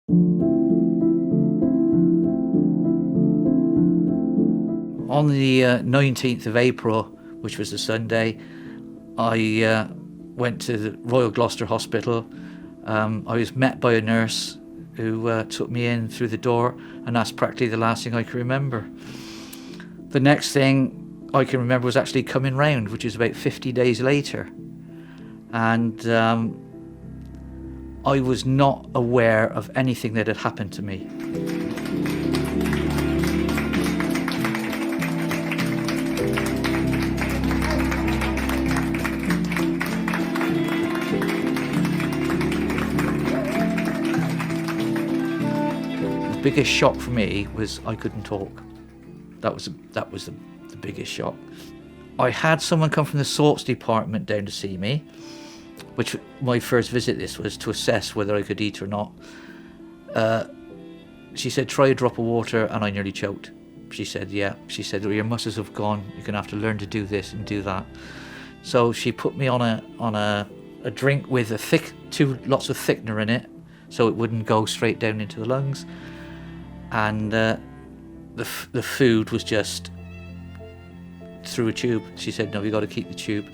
On the 19th of April, which was a Sunday, I went to the Royal Gloucester Hospital. I was met by a nurse who took me in through the door, and that's practically the last thing I can remember. The next thing I can remember was actually coming round, which is about 50 days later. And I was not aware of anything that had happened to me. The biggest shock for me was I couldn't talk. That was the biggest shock. I had someone come from the sorts department down to see me, which my first visit this was to assess whether I could eat or not. She said, try a drop of water, and I nearly choked. She said, yeah. She said, well, your muscles have gone. You're going to have to learn to do this and do that. So she put me on a drink with lots of thickener in it, so it wouldn't go straight down into the lungs. And the food was just through a tube. She said, no, you got to keep the tube.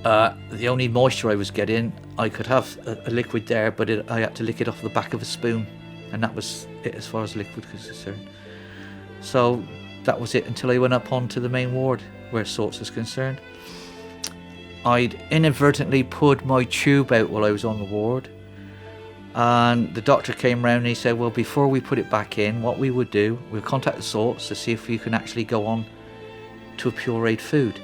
The only moisture I was getting, I could have a liquid there, but I had to lick it off the back of a spoon, and that was it as far as liquid was concerned. So that was it until I went up onto the main ward where sorts was concerned. I'd inadvertently pulled my tube out while I was on the ward, and the doctor came round and he said, well, before we put it back in, what we would do, we'll contact the sorts to see if you can actually go on to a pureed food.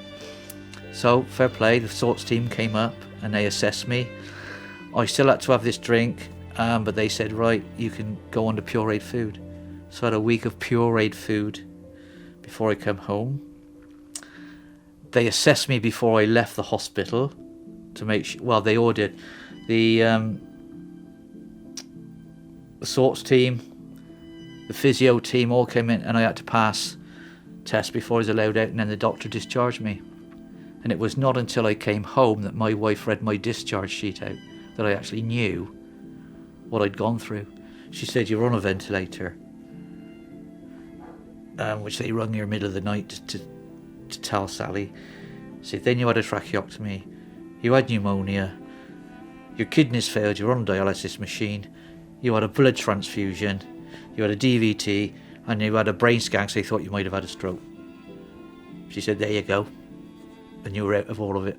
So, fair play, the sorts team came up and they assessed me. I still had to have this drink, but they said, right, you can go on to pureed food. So I had a week of pureed food before I came home. They assessed me before I left the hospital to make sure, well, they ordered the sorts team, the physio team all came in, and I had to pass tests before I was allowed out, and then the doctor discharged me. And it was not until I came home that my wife read my discharge sheet out that I actually knew what I'd gone through. She said, you're on a ventilator, which they rung near middle of the night to tell Sally. She said, then you had a tracheotomy, you had pneumonia, your kidneys failed, you're on a dialysis machine, you had a blood transfusion, you had a DVT, and you had a brain scan, so they thought you might have had a stroke. She said, there you go. And you were out of all of it.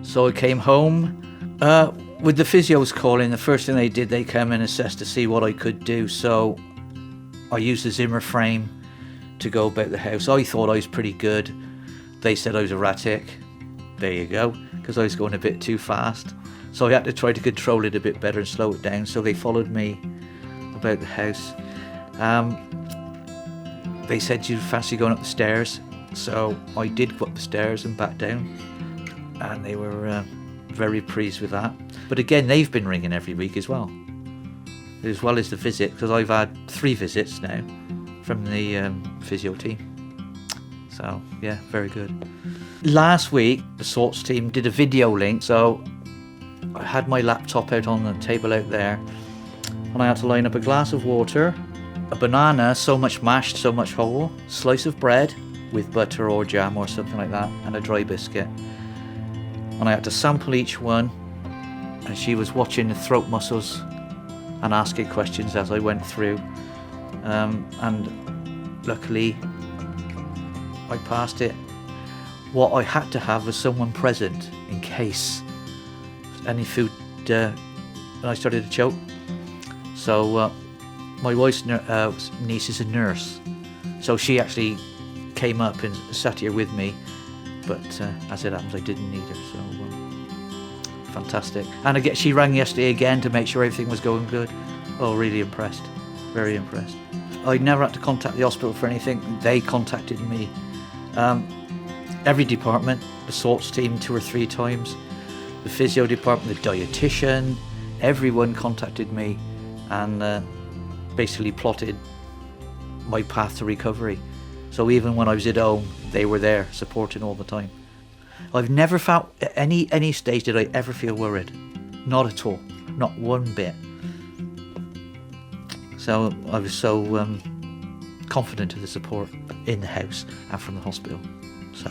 So I came home. With the physios calling, the first thing they did, they came and assessed to see what I could do. So I used the Zimmer frame to go about the house. I thought I was pretty good. They said I was erratic. There you go, because I was going a bit too fast. So I had to try to control it a bit better and slow it down. So they followed me about the house. They said, do you fancy going up the stairs? So I did go up the stairs and back down, and they were very pleased with that. But again, they've been ringing every week as well as the visit, because I've had 3 visits now from the physio team. So yeah, very good. Last week the sorts team did a video link, so I had my laptop out on the table out there, and I had to line up a glass of water, a banana, so much mashed, so much whole, slice of bread with butter or jam or something like that, and a dry biscuit. And I had to sample each one, and she was watching the throat muscles and asking questions as I went through. And luckily, I passed it. What I had to have was someone present in case any food, and I started to choke. So my wife's niece is a nurse, so she actually came up and sat here with me, but as it happens I didn't need her, so fantastic. And again, she rang yesterday again to make sure everything was going good. Oh, really impressed, very impressed. I never had to contact the hospital for anything, they contacted me. Every department, the sorts team 2 or 3 times, the physio department, the dietitian, everyone contacted me and basically plotted my path to recovery. So even when I was at home, they were there supporting all the time. I've never felt at any stage did I ever feel worried. Not at all. Not one bit. So I was so confident of the support in the house and from the hospital. So